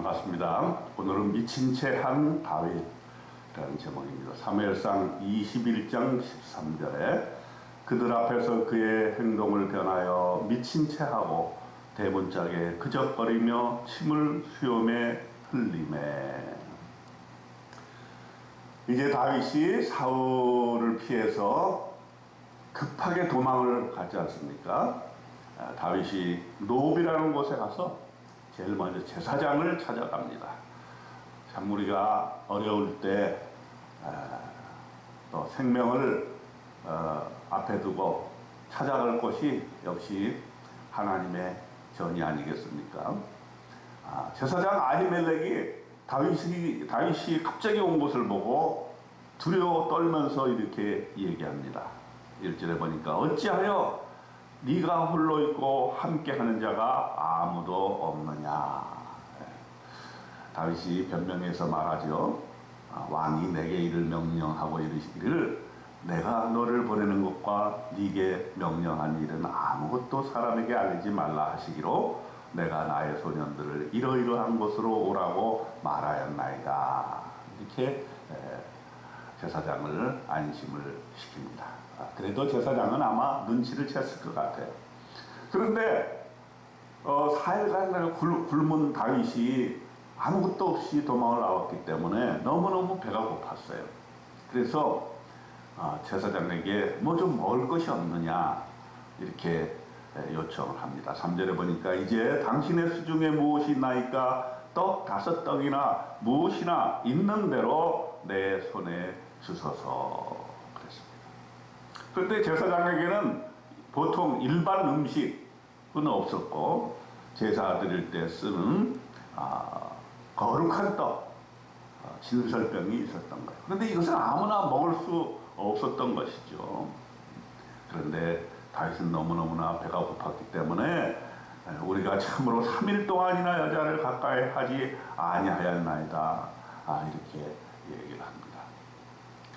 반갑습니다. 오늘은 미친 채 한 다윗이라는 제목입니다. 사무엘상 21장 13절에 그들 앞에서 그의 행동을 변하여 미친 채 하고 대문짝에 그적거리며 침을 수염에 흘리매. 이제 다윗이 사울을 피해서 급하게 도망을 가지 않습니까? 다윗이 노비라는 곳에 가서 제일 먼저 제사장을 찾아갑니다. 참 우리가 어려울 때 또 생명을 앞에 두고 찾아갈 곳이 역시 하나님의 전이 아니겠습니까? 제사장 아히멜렉이 다윗이 갑자기 온 것을 보고 두려워 떨면서 이렇게 얘기합니다. 1절에 보니까 어찌하여 네가 홀로 있고 함께하는 자가 아무도 없느냐. 다윗이 변명해서 말하죠. 왕이 내게 이를 명령하고 이르시기를 내가 너를 보내는 것과 네게 명령한 일은 아무것도 사람에게 알리지 말라 하시기로 내가 나의 소년들을 이러이러한 곳으로 오라고 말하였나이다. 이렇게 제사장을 안심을 시킵니다. 그래도 제사장은 아마 눈치를 챘을 것 같아요. 그런데 4일간 굶은 다윗이 아무것도 없이 도망을 나왔기 때문에 너무너무 배가 고팠어요. 그래서 제사장에게 뭐 좀 먹을 것이 없느냐 이렇게 요청을 합니다. 3절에 보니까 이제 당신의 수중에 무엇이 있나이까 떡 5덩이나 무엇이나 있는 대로 내 손에 주소서 그랬습니다. 그런데 제사장에게는 보통 일반 음식은 없었고 제사 드릴 때 쓰는 거룩한 떡, 진설병이 있었던 거예요. 그런데 이것은 아무나 먹을 수 없었던 것이죠. 그런데 다윗은 너무너무나 배가 고팠기 때문에 우리가 참으로 3일 동안이나 여자를 가까이 하지 아니하였나이다. 이렇게 얘기를 합니다.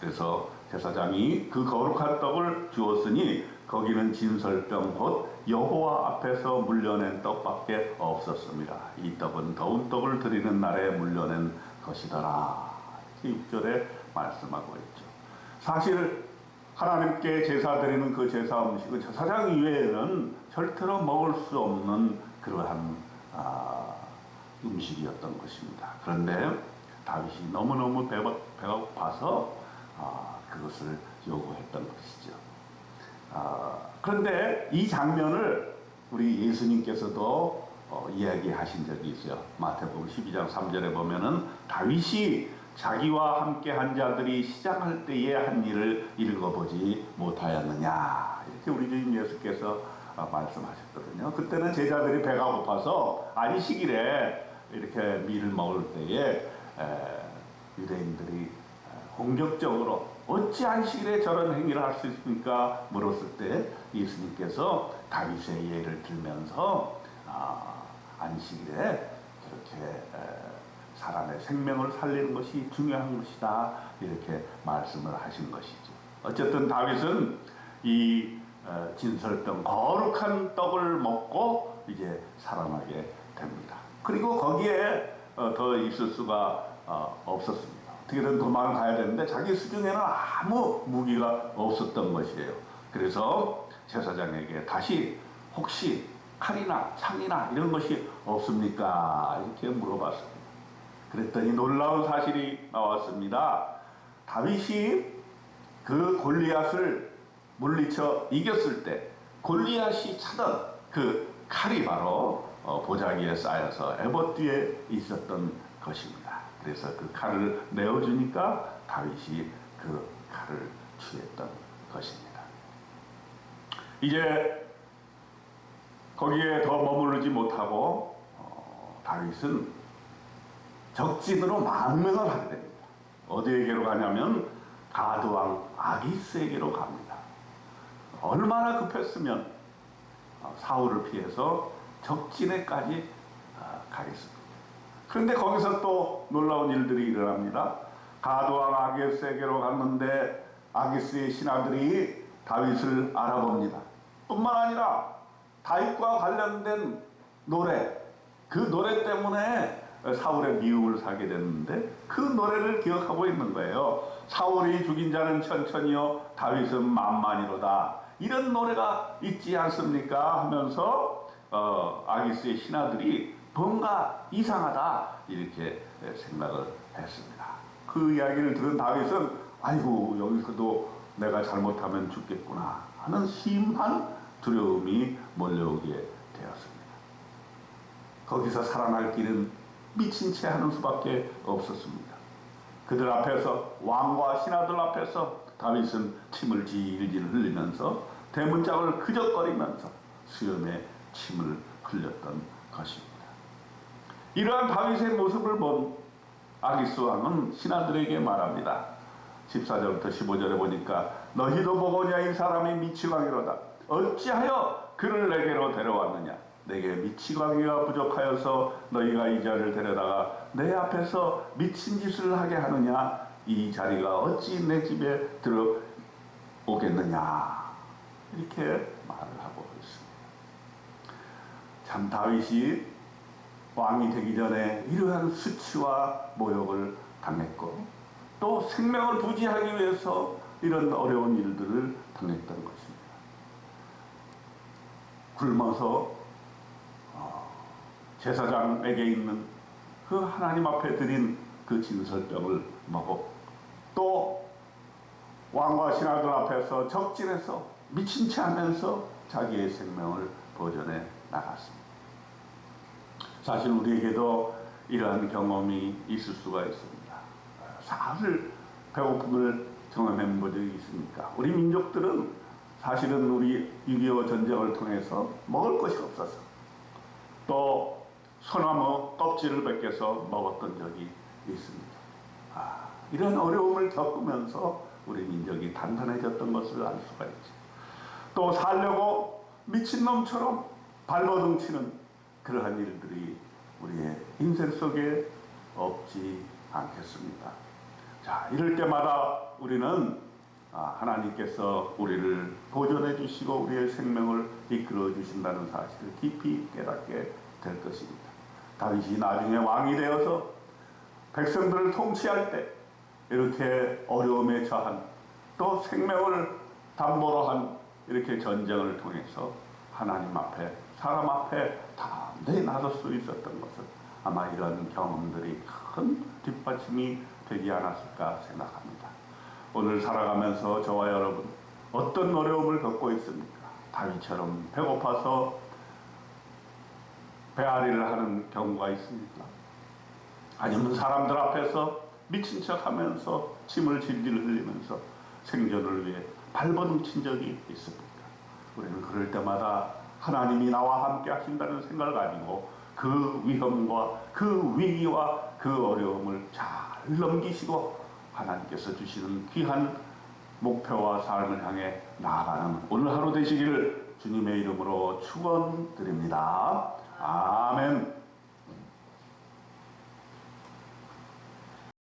그래서 제사장이 그 거룩한 떡을 주었으니 거기는 진설병 곧 여호와 앞에서 물려낸 떡밖에 없었습니다. 이 떡은 더운 떡을 드리는 날에 물려낸 것이더라. 이렇게 6절에 말씀하고 있죠. 사실 하나님께 제사 드리는 그 제사 음식은 제사장 이외에는 절대로 먹을 수 없는 그러한 음식이었던 것입니다. 그런데 다윗이 너무너무 배가 고파서 그것을 요구했던 것이죠. 그런데 이 장면을 우리 예수님께서도 이야기하신 적이 있어요. 마태복음 12장 3절에 보면은 다윗이 자기와 함께 한 자들이 시작할 때에 한 일을 읽어보지 못하였느냐 이렇게 우리 주님 예수께서 말씀하셨거든요. 그때는 제자들이 배가 고파서 안식일에 이렇게 밀을 먹을 때에 유대인들이 공격적으로 어찌 안식일에 저런 행위를 할 수 있습니까? 물었을 때 예수님께서 다윗의 예를 들면서 안식일에 그렇게 사람의 생명을 살리는 것이 중요한 것이다 이렇게 말씀을 하신 것이죠. 어쨌든 다윗은 이 진설병 거룩한 떡을 먹고 이제 살아나게 됩니다. 그리고 거기에 더 있을 수가 없었습니다. 어떻게든 도망을 가야 되는데 자기 수중에는 아무 무기가 없었던 것이에요. 그래서 제사장에게 다시 혹시 칼이나 창이나 이런 것이 없습니까? 이렇게 물어봤습니다. 그랬더니 놀라운 사실이 나왔습니다. 다윗이 그 골리앗을 물리쳐 이겼을 때 골리앗이 차던 그 칼이 바로 보자기에 쌓여서 에봇 뒤에 있었던 것입니다. 그래서 그 칼을 내어주니까 다윗이 그 칼을 취했던 것입니다. 이제 거기에 더 머무르지 못하고 다윗은 적진으로 망명을 하게 됩니다. 어디에게로 가냐면 가드왕 아기스에게로 갑니다. 얼마나 급했으면 사울을 피해서 적진에까지 가겠습니다. 그런데 거기서 또 놀라운 일들이 일어납니다. 가드왕 아기스에게로 갔는데 아기스의 신하들이 다윗을 알아봅니다. 뿐만 아니라 다윗과 관련된 노래, 그 노래 때문에 사울의 미움을 사게 됐는데 그 노래를 기억하고 있는 거예요. 사울이 죽인 자는 천천히요 다윗은 만만이로다. 이런 노래가 있지 않습니까? 하면서 아기스의 신하들이 뭔가 이상하다 이렇게 생각을 했습니다. 그 이야기를 들은 다윗은 아이고 여기서도 내가 잘못하면 죽겠구나 하는 심한 두려움이 몰려오게 되었습니다. 거기서 살아날 길은 미친 채 하는 수밖에 없었습니다. 그들 앞에서 왕과 신하들 앞에서 다윗은 침을 질질 흘리면서 대문짝을 그적거리면서 수염에 침을 흘렸던 것입니다. 이러한 다윗의 모습을 본 아기스 왕은 신하들에게 말합니다. 14절부터 15절에 보니까 너희도 보고냐 이 사람이 미치광이로다. 어찌하여 그를 내게로 데려왔느냐. 내게 미치광이가 부족하여서 너희가 이 자를 데려다가 내 앞에서 미친 짓을 하게 하느냐. 이 자리가 어찌 내 집에 들어오겠느냐. 이렇게 말을 하고 있습니다. 참 다윗이 왕이 되기 전에 이러한 수치와 모욕을 당했고 또 생명을 부지하기 위해서 이런 어려운 일들을 당했던 것입니다. 굶어서 제사장에게 있는 그 하나님 앞에 드린 그 진설병을 먹었고 또 왕과 신하들 앞에서 적진해서 미친 채 하면서 자기의 생명을 보존해 나갔습니다. 사실 우리에게도 이러한 경험이 있을 수가 있습니다. 사흘 배고픔을 경험해 본 적이 있습니까? 우리 민족들은 사실은 우리 6.25 전쟁을 통해서 먹을 것이 없어서 또 소나무 껍질을 벗겨서 먹었던 적이 있습니다. 이런 어려움을 겪으면서 우리 민족이 단단해졌던 것을 알 수가 있죠. 또 살려고 미친놈처럼 발버둥 치는 그러한 일들이 우리의 인생 속에 없지 않겠습니까? 자, 이럴 때마다 우리는 하나님께서 우리를 보존해 주시고 우리의 생명을 이끌어 주신다는 사실을 깊이 깨닫게 될 것입니다. 다윗이 나중에 왕이 되어서 백성들을 통치할 때 이렇게 어려움에 처한 또 생명을 담보로 한 이렇게 전쟁을 통해서 하나님 앞에 사람 앞에 다 내나설 수 있었던 것은 아마 이런 경험들이 큰 뒷받침이 되지 않았을까 생각합니다. 오늘 살아가면서 저와 여러분 어떤 어려움을 겪고 있습니까? 다윗처럼 배고파서 배앓이를 하는 경우가 있습니까? 아니면 사람들 앞에서 미친 척하면서 침을 질질 흘리면서 생존을 위해 발버둥 친 적이 있습니까? 우리는 그럴 때마다 하나님이 나와 함께 하신다는 생각을 가지고 그 위험과 그 위기와 그 어려움을 잘 넘기시고 하나님께서 주시는 귀한 목표와 삶을 향해 나아가는 오늘 하루 되시기를 주님의 이름으로 축원드립니다. 아멘.